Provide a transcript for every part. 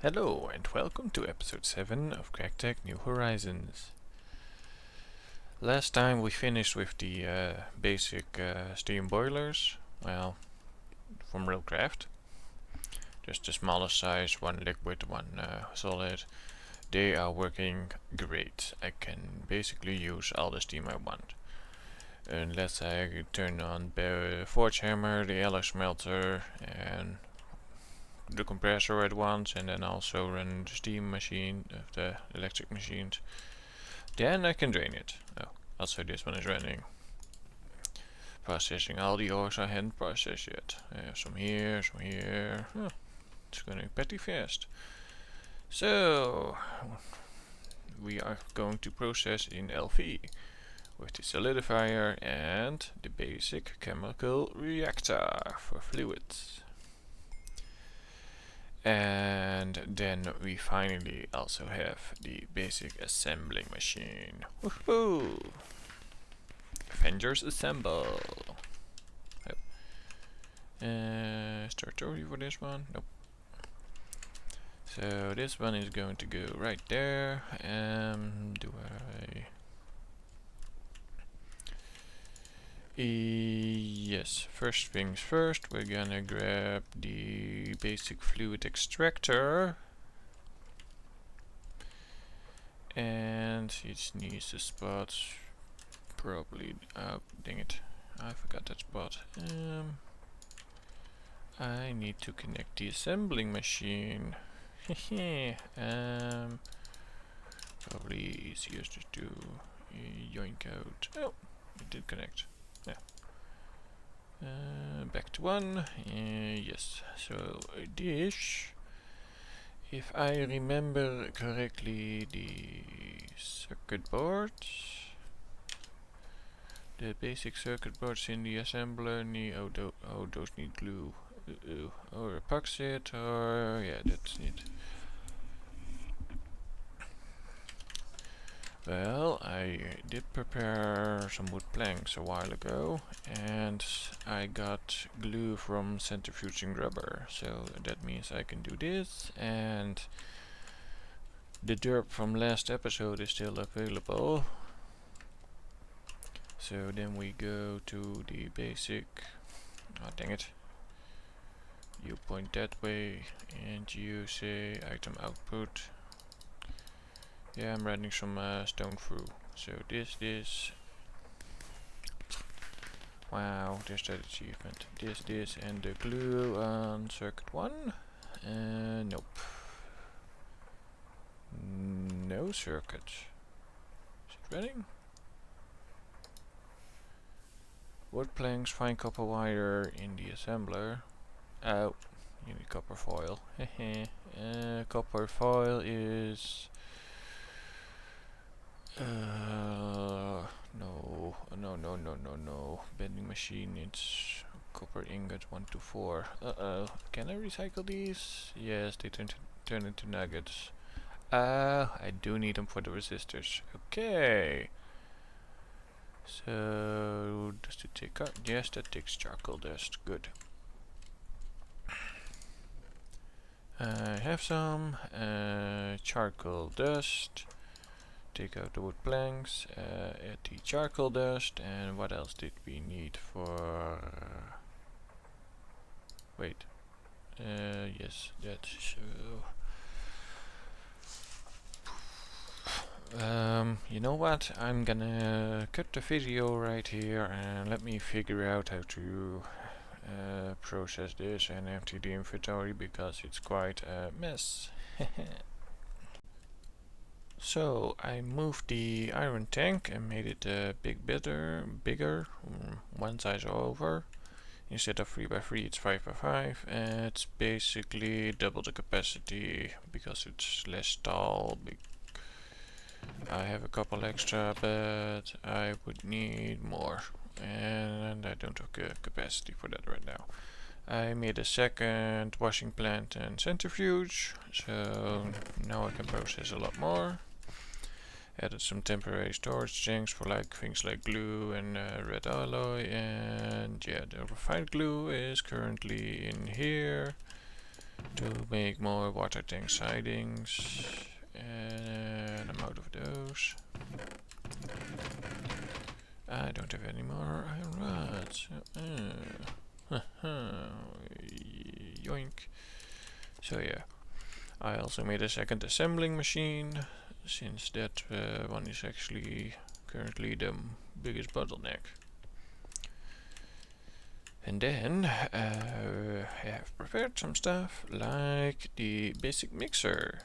Hello and welcome to episode 7 of GregTech New Horizons. Last time we finished with the basic steam boilers, well, from Railcraft. Just the smallest size, one liquid, one solid. They are working great. I can basically use all the steam I want. Unless I turn on the forge hammer, the alloy smelter, and the compressor at once, and then also run the steam machine of the electric machines. Then I can drain it. Oh, also this one is running. Processing all the ores I hadn't processed yet. Some here, some here. Oh, it's going pretty fast. So we are going to process in LV with the solidifier and the basic chemical reactor for fluids. And then we finally also have the basic assembling machine. Woohoo! Avengers assemble! Oh. Start already for this one? Nope. So this one is going to go right there. Yes, first things first, we're gonna grab the basic fluid extractor. And it needs a spot. Probably, oh dang it, I forgot that spot. I need to connect the assembling machine. Probably easier to do yoink out. Oh, it did connect. Yeah. Back to one. Yes, so this, if I remember correctly, the circuit boards, the basic circuit boards in the assembler need, those need glue, or epoxy, or yeah, that's it. Well, I did prepare some wood planks a while ago, and I got glue from centrifuging rubber, so that means I can do this, and the derp from last episode is still available. So then we go to the basic, oh dang it, you point that way and you say item output. Yeah, I'm running some stone through. So this. Wow, there's that achievement. This, and the glue on circuit 1. Nope. No circuit. Is it running? Wood planks, fine copper wire in the assembler. Oh, you need copper foil. Copper foil is... no. Bending machine needs copper ingot 1 to 4. Can I recycle these? Yes, they turn into nuggets. I do need them for the resistors. Okay. So, does it take out? Yes, that takes charcoal dust. Good. I have some charcoal dust. Take out the wood planks, add the charcoal dust, and what else did we need for... wait. Yes, that's so... you know what? I'm gonna cut the video right here and let me figure out how to process this and empty the inventory, because it's quite a mess. So I moved the iron tank and made it a bigger, one size over. Instead of 3x3 it's 5x5, and it's basically double the capacity because it's less tall. I have a couple extra, but I would need more, and I don't have capacity for that right now. I made a second washing plant and centrifuge, so now I can process a lot more. Added some temporary storage tanks for things like glue and red alloy, and yeah, the refined glue is currently in here. to make more water tank sidings, and I'm out of those. I don't have any more iron rods. Yoink. So yeah, I also made a second assembling machine, since that one is actually currently the biggest bottleneck. And then I have prepared some stuff like the basic mixer.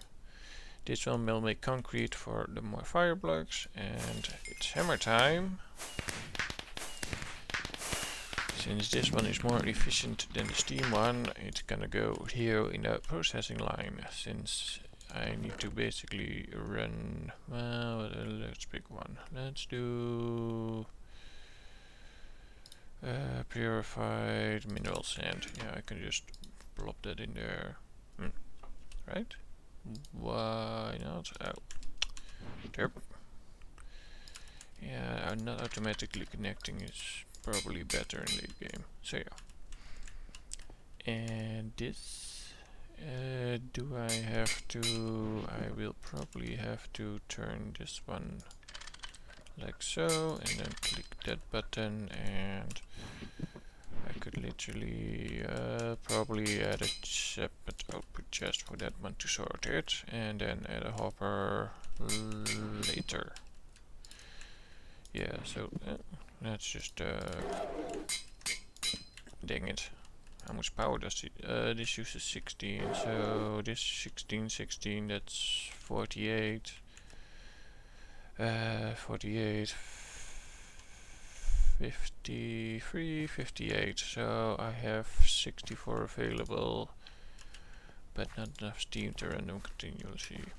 This one will make concrete for the more fire blocks, and it's hammer time. Since this one is more efficient than the steam one, it's gonna go here in the processing line, since I need to basically run, well, let's pick one. Let's do purified mineral sand. Yeah, I can just plop that in there. Right? Why not? Oh. Derp. Yeah, not automatically connecting is probably better in late game. So yeah. And this, do I have to, I will probably have to turn this one like so, and then click that button, and I could literally probably add a separate output chest for that one to sort it, and then add a hopper later. Yeah, so let's just dang it. How much power does this uses 16, so this 16, that's 48. 48, 53, 58, so I have 64 available, but not enough steam to run them continuously.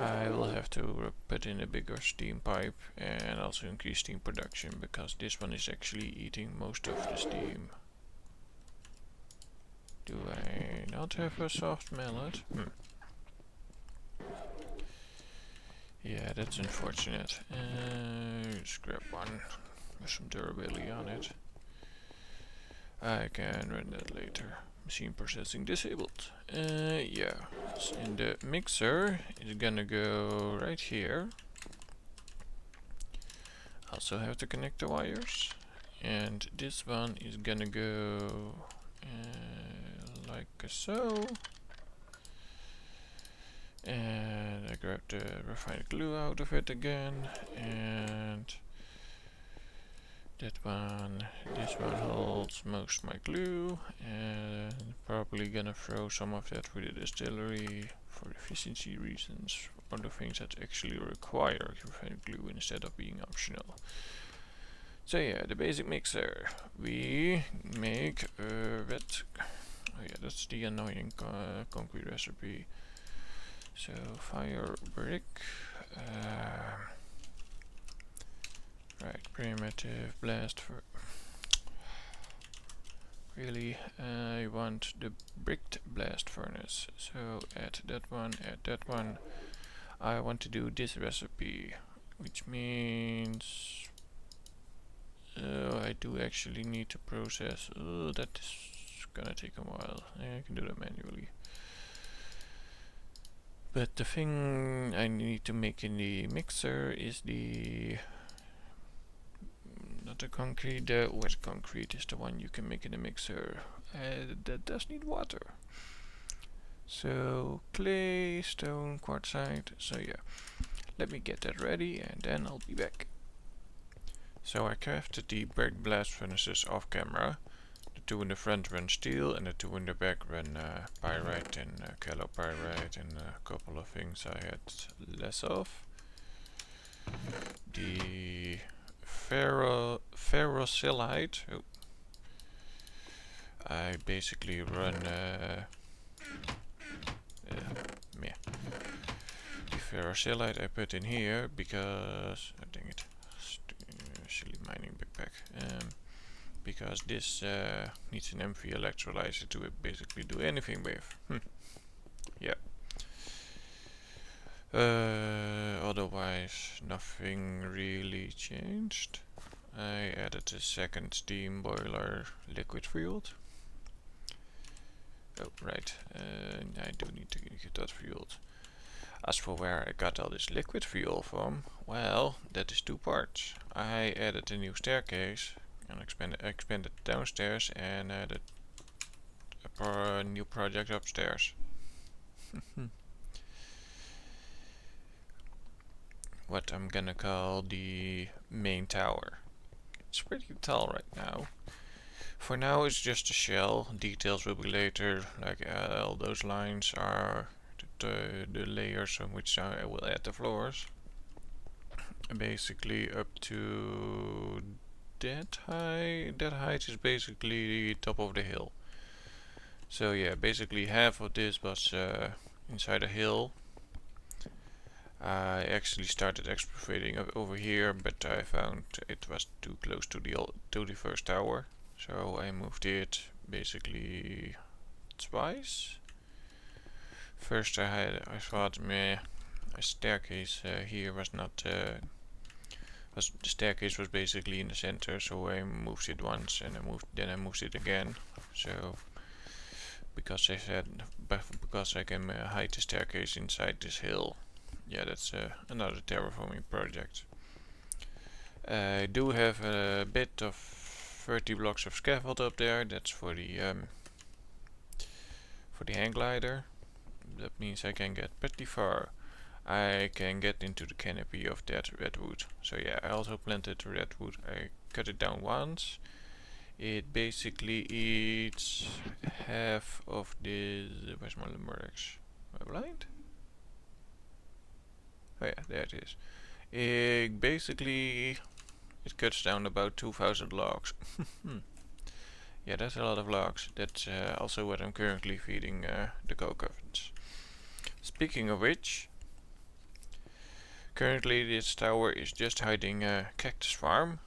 I will have to put in a bigger steam pipe and also increase steam production, because this one is actually eating most of the steam. Do I not have a soft mallet? Yeah, that's unfortunate. Just grab one with some durability on it. I can run that later. Machine processing disabled. Yeah, so in the mixer it's gonna go right here. Also have to connect the wires, and this one is gonna go like so. And I grab the refined glue out of it again, and that one, this one holds most of my glue, and probably gonna throw some of that through the distillery for efficiency reasons, or the things that actually require refined glue instead of being optional. So yeah, the basic mixer. We make red. Oh yeah, that's the annoying concrete recipe. So fire brick, right, primitive blast for. Really, I want the bricked blast furnace. So add that one, add that one. I want to do this recipe, which means I do actually need to process. That is gonna take a while. I can do that manually. But the thing I need to make in the mixer is the, not the concrete, the wet concrete is the one you can make in the mixer. That does need water. So clay, stone, quartzite. So yeah, let me get that ready and then I'll be back. So I crafted the brick blast furnaces off camera. The two in the front run steel, and the two in the back run pyrite and calopyrite, and a couple of things I had less of. The ferrocellite. Oh. I basically run the ferrocellite I put in here because, oh dang it, silly mining backpack. Because this needs an MV electrolyzer to basically do anything with. Yeah. Otherwise, nothing really changed. I added a second steam boiler liquid field. Oh, right. I do need to get that fueled. As for where I got all this liquid fuel from, well, that is two parts. I added a new staircase and expanded downstairs and added a new project upstairs. What I'm gonna call the main tower. It's pretty tall right now. For now it's just a shell, details will be later, like all those lines are the layers on which I will add the floors. Basically up to that height is basically the top of the hill. So yeah, basically half of this was inside a hill. I actually started excavating over here, but I found it was too close to the first tower. So I moved it basically twice. First I thought meh, a staircase here was not the staircase was basically in the center, so I moved it once and I moved it again. So because I can hide the staircase inside this hill. Yeah, that's another terraforming project. I do have a bit of 30 blocks of scaffold up there. That's for the hang glider. That means I can get pretty far. I can get into the canopy of that redwood. So yeah, I also planted redwood. I cut it down once. It basically eats half of this. Where's my lumberjacks? Am I blind? Oh yeah, there it is. It cuts down about 2000 logs. Yeah, that's a lot of logs. That's also what I'm currently feeding the coke ovens. Speaking of which, currently this tower is just hiding a cactus farm.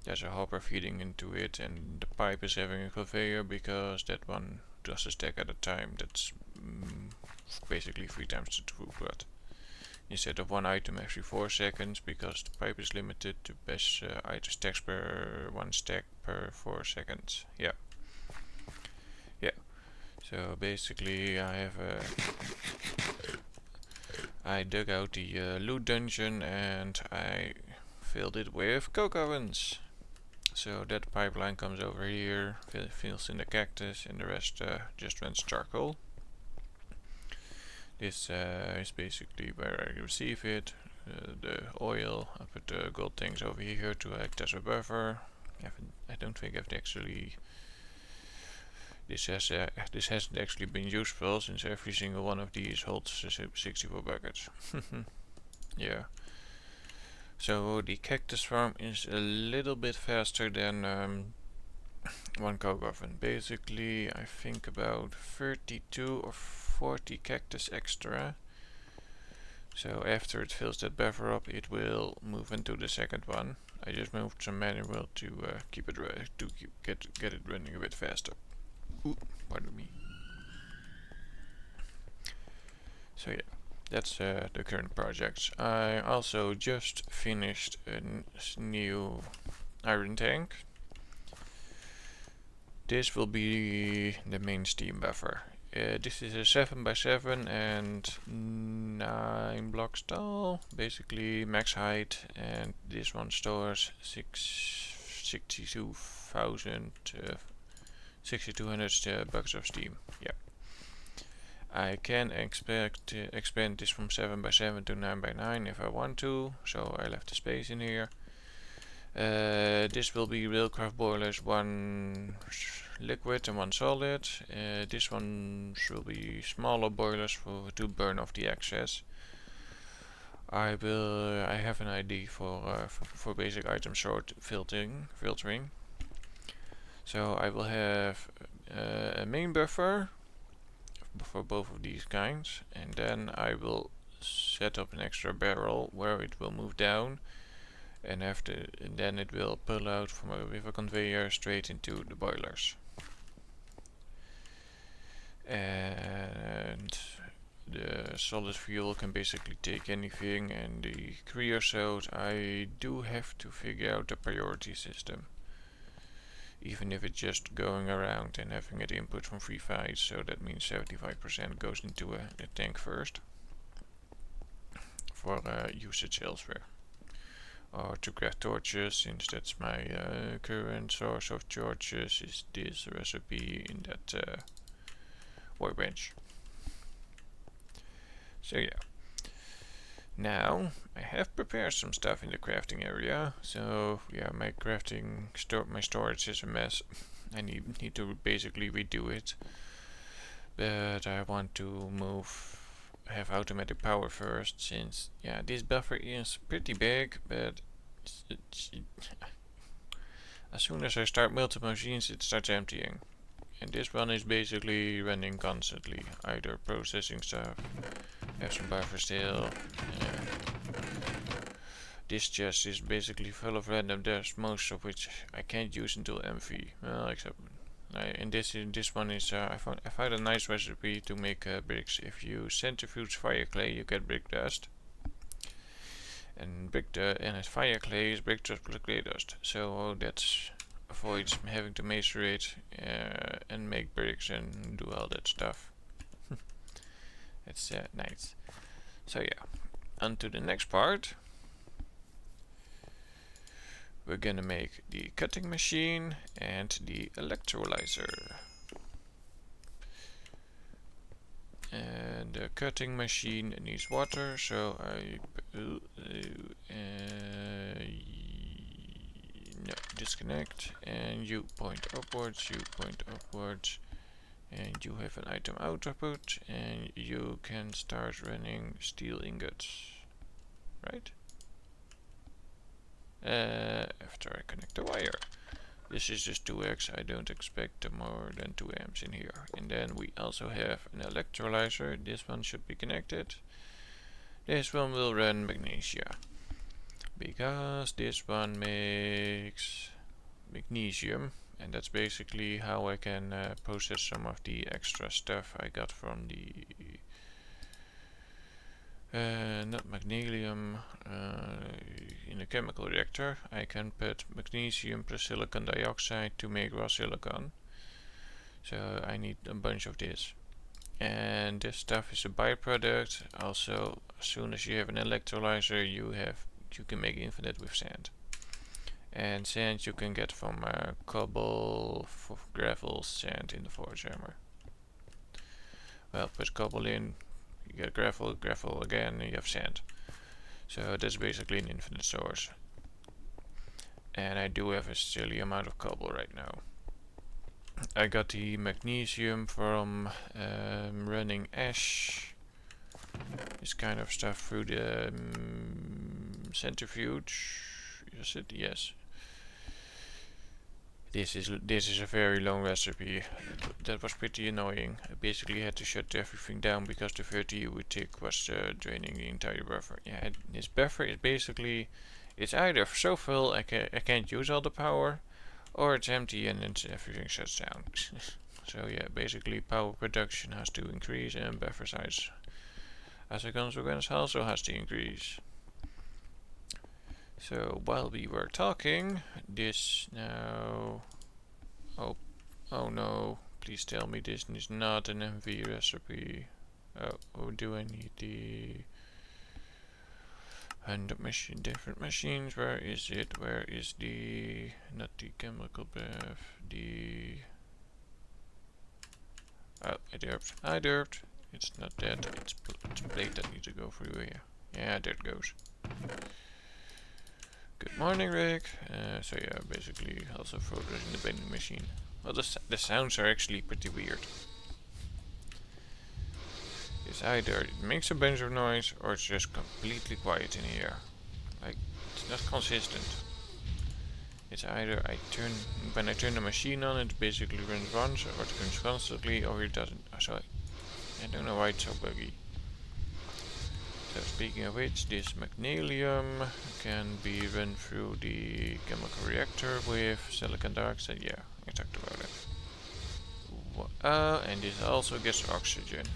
There's a hopper feeding into it, and the pipe is having a conveyor because that one does a stack at a time. That's basically 3 times the throughput. Instead of one item every 4 seconds, because the pipe is limited to best item stacks per 1 stack per 4 seconds. Yeah. So basically I dug out the loot dungeon and I filled it with coke ovens. So that pipeline comes over here, fills in the cactus, and the rest just runs charcoal. This is basically where I receive it. The oil, I put the gold tanks over here to act as a buffer. I don't think I've actually... This hasn't actually been useful, since every single one of these holds 64 buckets. Yeah. So the cactus farm is a little bit faster than one coke oven. Basically, I think about 32 or 40 cactus extra. So after it fills that buffer up, it will move into the second one. I just moved some manual to get it running a bit faster. Ooh, pardon me. So yeah, that's the current projects. I also just finished a new iron tank. This will be the main steam buffer. This is a 7x7 and 9 blocks tall, basically max height, and this one stores 6200 buckets of steam. Yeah. I can expand this from 7x7 to 9x9 if I want to, so I left the space in here. This will be railcraft boilers, 1 liquid and 1 solid. This one will be smaller boilers to burn off the excess. I have an idea for basic item sort filtering. So I will have a main buffer for both of these kinds, and then I will set up an extra barrel where it will move down, and then it will pull out with a conveyor straight into the boilers. And the solid fuel can basically take anything, and the creosote I do have to figure out the priority system. even if it's just going around and having it input from 3 files. So that means 75% goes into a tank first for usage elsewhere. Or to craft torches, since that's my current source of torches, is this recipe in that workbench. So yeah. Now I have prepared some stuff in the crafting area. So yeah, my storage is a mess. I need to basically redo it. But I want to have automatic power first, since yeah, this buffer is pretty big, but as soon as I start multiple machines it starts emptying. And this one is basically running constantly, either processing stuff, have some buffer still. This chest is basically full of random dust, most of which I can't use until MV. Well, except this one is I found a nice recipe to make bricks. If you centrifuge fire clay, you get brick dust. And fire clay is brick dust plus clay dust. So that avoids having to macerate and make bricks and do all that stuff. It's nice. So yeah, on to the next part. We're gonna make the cutting machine and the electrolyzer. And the cutting machine needs water, so I no, disconnect, and you point upwards, and you have an item output, and you can start running steel ingots, right? After I connect the wire. This is just 2x, I don't expect more than 2 amps in here. And then we also have an electrolyzer, this one should be connected. This one will run magnesia, because this one makes magnesium, and that's basically how I can process some of the extra stuff I got from the not magnesium in a chemical reactor. I can put magnesium plus silicon dioxide to make raw silicon. So I need a bunch of this. And this stuff is a byproduct. Also, as soon as you have an electrolyzer, you can make infinite with sand. And sand you can get from cobble, gravel, sand in the forge hammer. Well, put cobble in, you get gravel, gravel again, and you have sand. So that's basically an infinite source. And I do have a silly amount of cobble right now. I got the magnesium from running ash, this kind of stuff, through the centrifuge. Is it? Yes. This is a very long recipe. That was pretty annoying. I basically had to shut everything down because the 30 tick was draining the entire buffer. Yeah, this buffer is basically, it's either so full I can't use all the power, or it's empty and everything shuts down. So yeah, basically power production has to increase and buffer size as a consequence also has to increase. So while we were talking, this now, oh no, please tell me this is not an MV recipe. Oh, do I need the 100 different machines? Where is it? Where is the, not the chemical bath, the, oh, I derped. It's not that, it's plate that needs to go through here. Yeah, there it goes. Good morning, Rick. So yeah, basically also throw this in the vending machine. Well, the sounds are actually pretty weird. It's either it makes a bunch of noise or it's just completely quiet in here. Like, it's not consistent. It's either when I turn the machine on, it basically runs once, or it runs constantly, or it doesn't. So I don't know why it's so buggy. So speaking of which, this magnesium can be run through the chemical reactor with silicon dioxide. Yeah, I talked about it. And this also gets oxygen.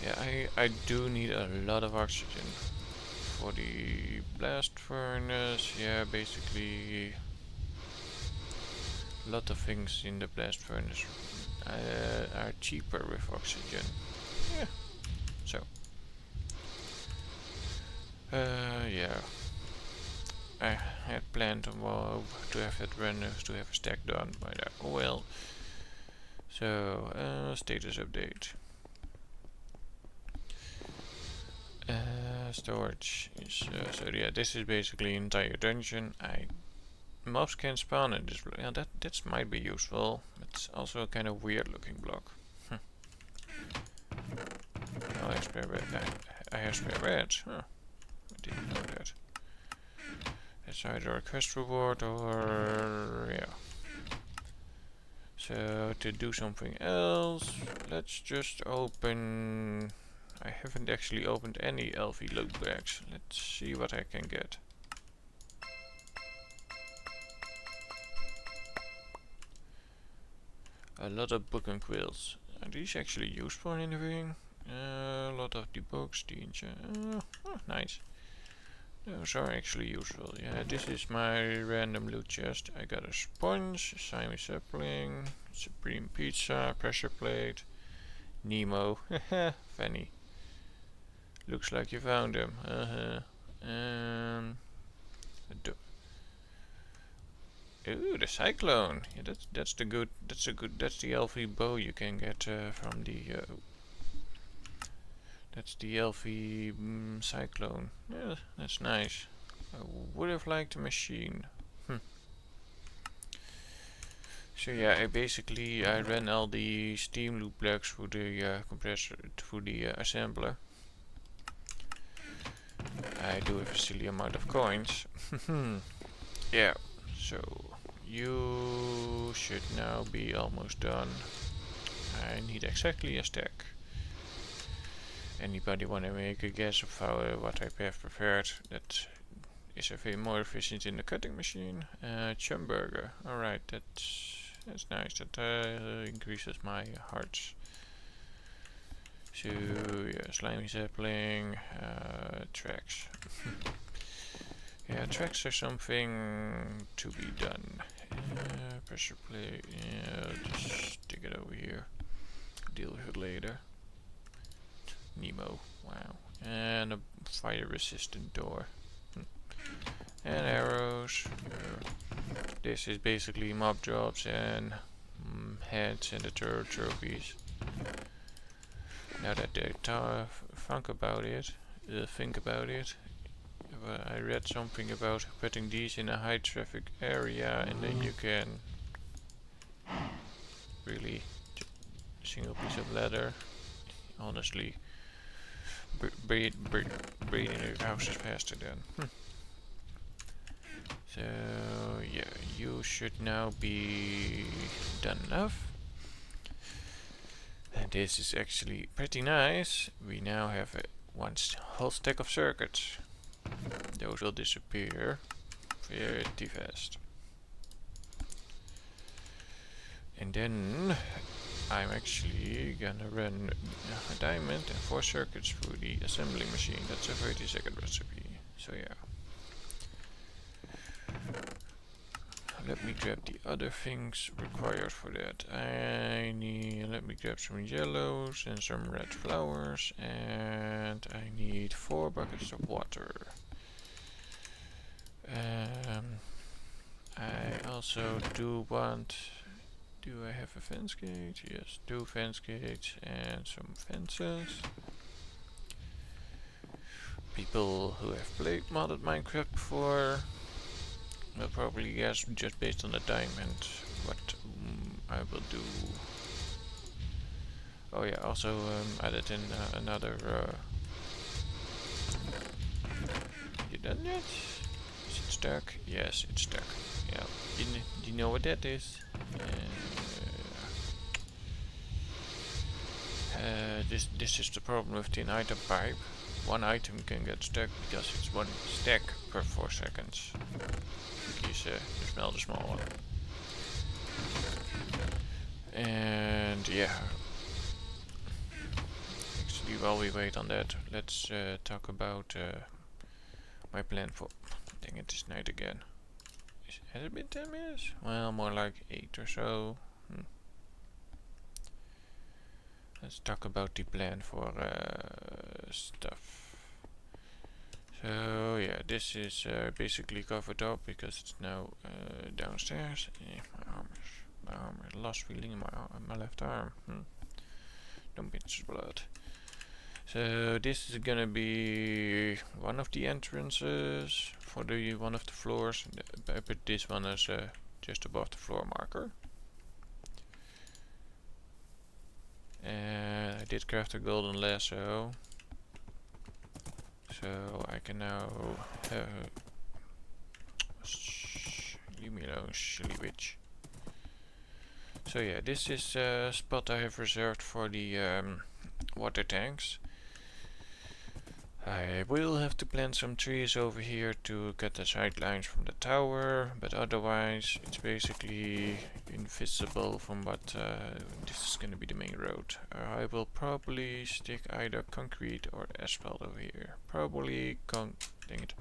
Yeah, I do need a lot of oxygen for the blast furnace. Yeah, basically A lot of things in the blast furnace are cheaper with oxygen. Yeah. So. Yeah. I had planned to have that run to have a stack done by that. Oh well. So status update. Storage is so yeah. This is basically an entire dungeon. Mobs can spawn in this. Yeah, that might be useful. It's also a kind of weird looking block. I have spare bed. I have spare beds. Huh. I didn't know that. It's either a quest reward or yeah. So to do something else, let's just open. I haven't actually opened any LV loot bags. Let's see what I can get. A lot of book and quills. Are these actually used for anything? A lot of the books, nice. Those are actually useful. Yeah, this is my random loot chest. I got a sponge, Siamese sapling, supreme pizza, pressure plate, Nemo. Funny. Looks like you found them. Ooh, the cyclone. Yeah, that's the LV bow you can get from the. That's the LV cyclone. Yeah, that's nice. I would have liked a machine. So yeah, I ran all the Steam loop blocks through the compressor, through the assembler. I do have a silly amount of coins. Yeah, so you should now be almost done. I need exactly a stack. Anybody want to make a guess of what I have prepared? That is a bit more efficient in the cutting machine. Chumburger. Alright, that's nice. That increases my hearts. So yeah, slimy sapling, tracks. Yeah, tracks are something to be done. Pressure plate. Yeah, just stick it over here. Deal with it later. Nemo. Wow. And a fire resistant door. And arrows. This is basically mob jobs and heads and the trophies. Now that they think about it, I read something about putting these in a high traffic area, and then you can really single piece of leather. Honestly, breeding your house is faster then. So yeah, you should now be done enough. And this is actually pretty nice. We now have one whole stack of circuits. Those will disappear pretty fast. And then I'm actually gonna run a diamond and 4 circuits through the assembling machine. That's a 30-second recipe. So yeah. Let me grab the other things required for that. Let me grab some yellows and some red flowers, and I need 4 buckets of water. I also do I have a fence gate? Yes, 2 fence gates and some fences. People who have played modded Minecraft before will probably guess, just based on the diamond, what I will do. Oh yeah, also added in another. You done yet? Is it stuck? Yes, it's stuck. Yeah, you know what that is? This is the problem with the item pipe. One item can get stuck because it's 1 stack per 4 seconds. Kies you smell the small one. And yeah. Actually, while we wait on that, let's talk about my plan for. Dang it, it's night again. Has it been 10 minutes? Well, more like 8 or so. Let's talk about the plan for stuff. So yeah, this is basically covered up because it's now downstairs. My arm is lost feeling in my left arm. Don't pinch blood. So this is gonna be one of the entrances for the one of the floors. I put this one as just above the floor marker. And I did craft a golden lasso, so I can now leave me alone, silly witch. So yeah, this is a spot I have reserved for the water tanks. I will have to plant some trees over here to cut the sight lines from the tower, but otherwise it's basically invisible from what this is going to be the main road. I will probably stick either concrete or asphalt over here. Probably concrete.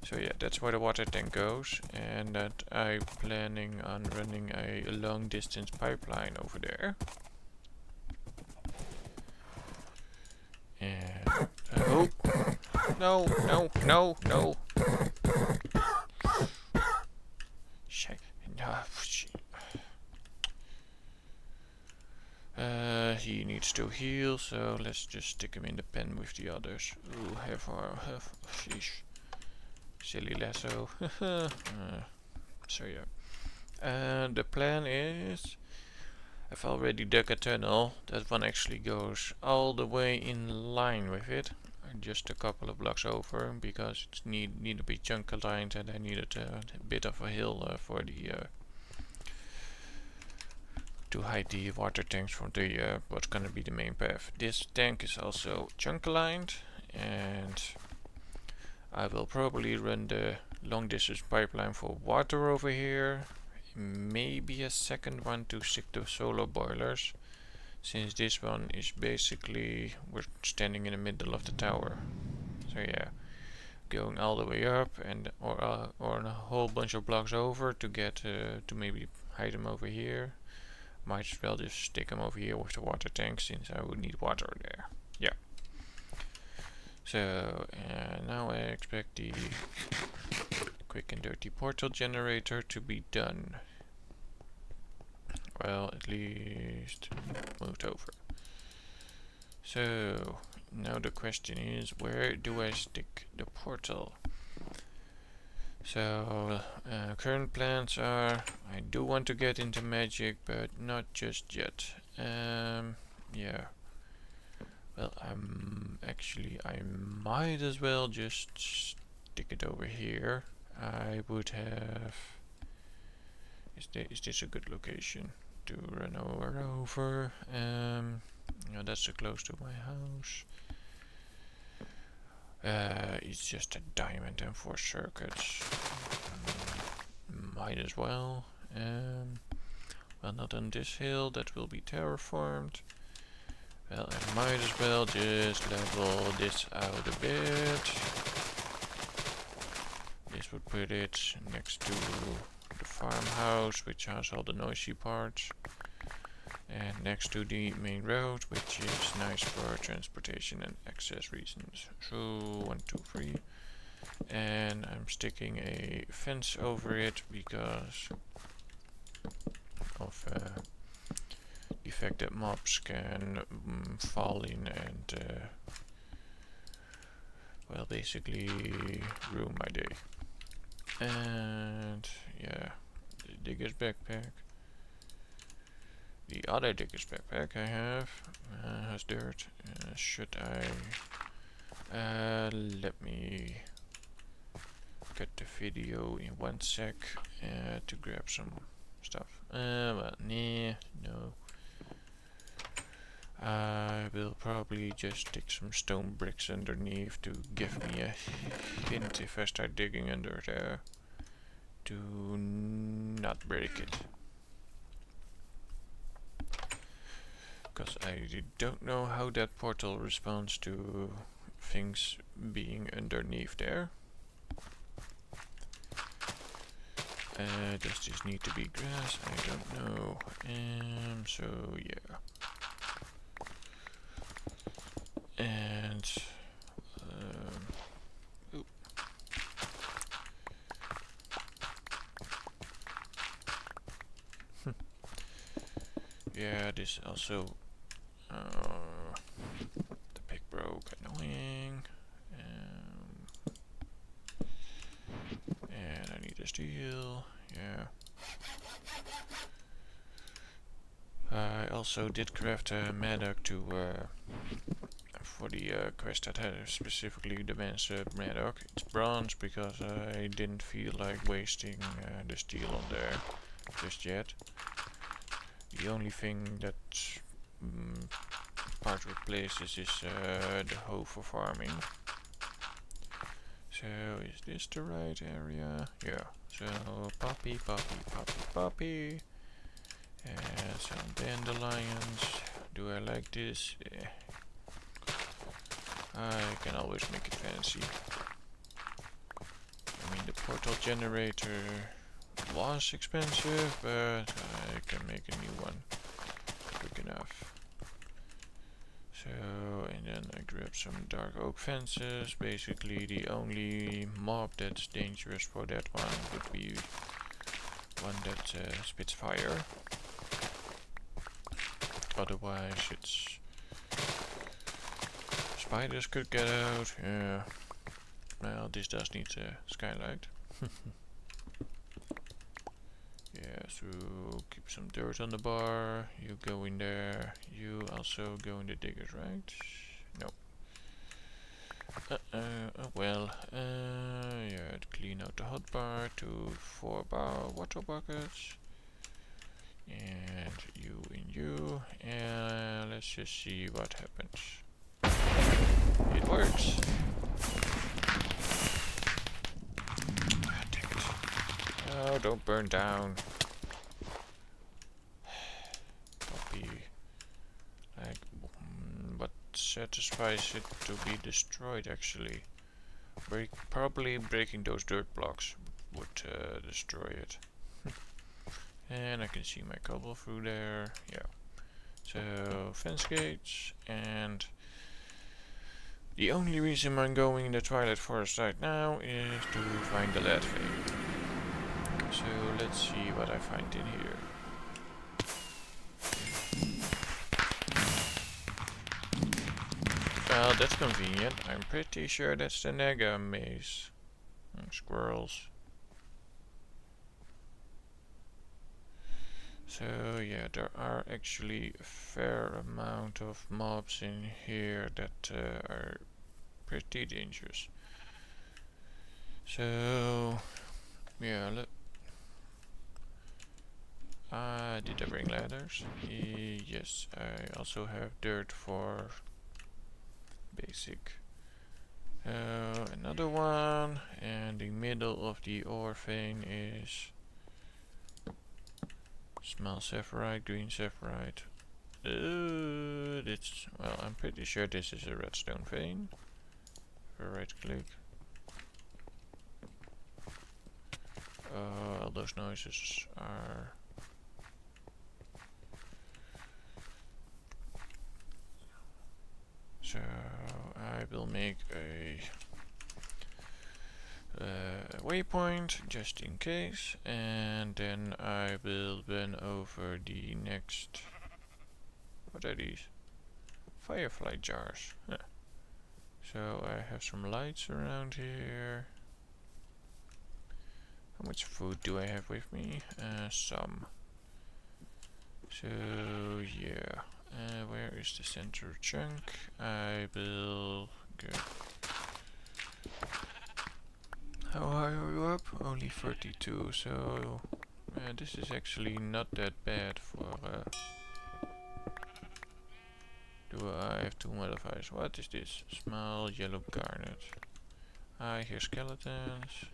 So yeah, that's where the water tank goes, and that I'm planning on running a long distance pipeline over there. And oh no. Shit. He needs to heal, so let's just stick him in the pen with the others. Ooh, sheesh. Silly lasso. So yeah. The plan is, I've already dug a tunnel. That one actually goes all the way in line with it. Just a couple of blocks over, because it need to be chunk aligned, and I needed a bit of a hill for the to hide the water tanks from the what's gonna be the main path. This tank is also chunk aligned, and I will probably run the long distance pipeline for water over here. Maybe a second one to stick to solar boilers, since this one is basically, we're standing in the middle of the tower. So yeah, going all the way up and or a whole bunch of blocks over to get to maybe hide them over here. Might as well just stick them over here with the water tank, since I would need water there. Yeah. So now I expect the quick and dirty portal generator to be done. Well, at least moved over. So now the question is, where do I stick the portal? So current plans are, I do want to get into magic, but not just yet. Yeah. Well, I might as well just stick it over here. I would have. Is this a good location to run over? No, that's too close to my house. It's just a diamond and 4 circuits. Might as well. Well, not on this hill, that will be terraformed. Well, I might as well just level this out a bit. This would put it next to the farmhouse, which has all the noisy parts. And next to the main road, which is nice for transportation and access reasons. So 1, 2, 3. And I'm sticking a fence over it because of the fact that mobs can fall in and well, basically ruin my day. And yeah, the digger's backpack. The other digger's backpack I have has dirt. Should I let me cut the video in 1 sec to grab some stuff. Well, nah, no. I will probably just stick some stone bricks underneath to give me a hint if I start digging under there to not break it. Because I don't know how that portal responds to things being underneath there. Does this need to be grass? I don't know. So yeah. And oop. Yeah, this also the pick broke, annoying. And I need a steel. Yeah. I also did craft a Maddock to for the quest that had specifically demands Maddock. It's bronze because I didn't feel like wasting the steel on there just yet. The only thing that part replaces is the hoe for farming. So is this the right area? Yeah. So poppy. And some dandelions. Do I like this? Yeah. I can always make it fancy. I mean, the portal generator was expensive, but I can make a new one quick enough. So, and then I grab some dark oak fences. Basically, the only mob that's dangerous for that one would be one that spits fire. Otherwise, it's spiders could get out. Yeah. Well, this does need a skylight. Yeah, so keep some dirt on the bar. You go in there. You also go in the diggers, right? No. Well, yeah, clean out the hot bar to 4 water buckets. And you in you. And let's just see what happens. It works. Oh, don't burn down. Copy. Like, what satisfies it to be destroyed actually? Probably breaking those dirt blocks would destroy it. And I can see my cobble through there. Yeah. So, fence gates, and the only reason I'm going in the Twilight Forest right now is to find the lead vein. So let's see what I find in here. Well, that's convenient. I'm pretty sure that's the Nega maze. Squirrels. So yeah, there are actually a fair amount of mobs in here that are pretty dangerous. So yeah, did I bring ladders? Yes, I also have dirt for basic. Another one, and the middle of the ore vein is small sapphirite, green sapphirite. Well, I'm pretty sure this is a redstone vein. Right click. All those noises are so I will make a waypoint just in case, and then I will run over the next. What are these? Firefly jars. Huh. So I have some lights around here. How much food do I have with me? Some. So yeah. Where is the center chunk? I will go. How high are you up? Only 32, so this is actually not that bad for do I have two modifiers? What is this? Small yellow garnet. I hear skeletons.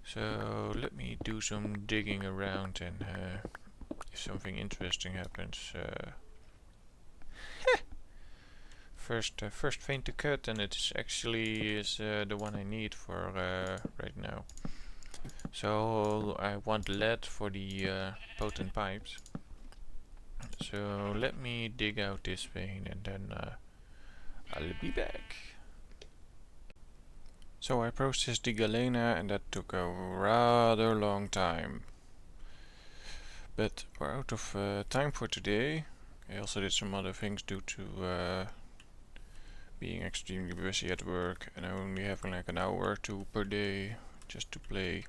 So let me do some digging around, and if something interesting happens, first vein to cut, and it is the one I need for right now. So I want lead for the potent pipes. So let me dig out this vein and then I'll be back. So I processed the galena and that took a rather long time. But we're out of time for today. I also did some other things due to being extremely busy at work, and I only have like an hour or two per day just to play.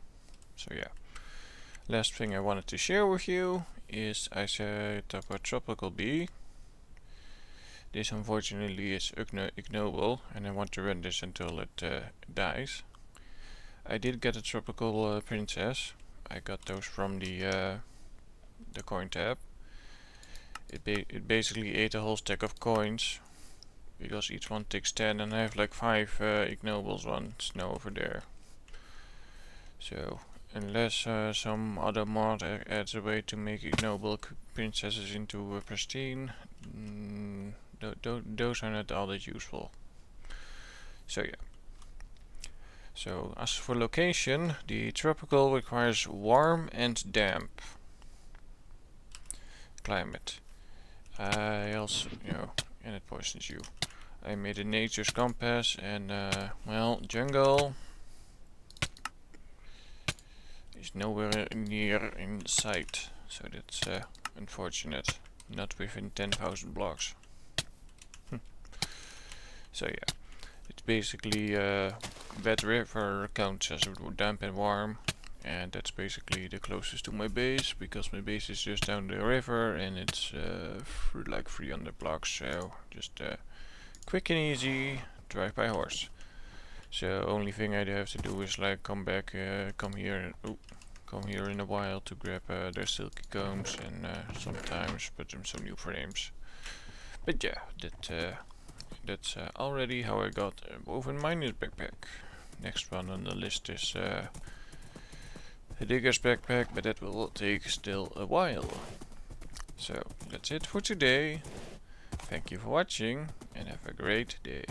So yeah. Last thing I wanted to share with you is I set up a tropical bee. This unfortunately is ignoble, and I want to run this until it dies. I did get a tropical princess. I got those from the coin tab. It basically ate a whole stack of coins, because each one takes 10, and I have like 5 ignobles ones now over there. So unless some other mod adds a way to make ignoble princesses into pristine, those are not all that useful. So yeah. So as for location, the tropical requires warm and damp climate. I also, and it poisons you. I made a nature's compass, and well, jungle is nowhere near in sight, so that's unfortunate. Not within 10,000 blocks. So yeah, it's basically wet river counts as damp and warm, and that's basically the closest to my base, because my base is just down the river and it's like 300 blocks, so just quick and easy drive by horse. So only thing I have to do is like come here in a while to grab their silky combs, and sometimes put them some new frames. But yeah, that's already how I got a woven miner's backpack. Next one on the list is a digger's backpack, but that will take still a while. So that's it for today. Thank you for watching and have a great day.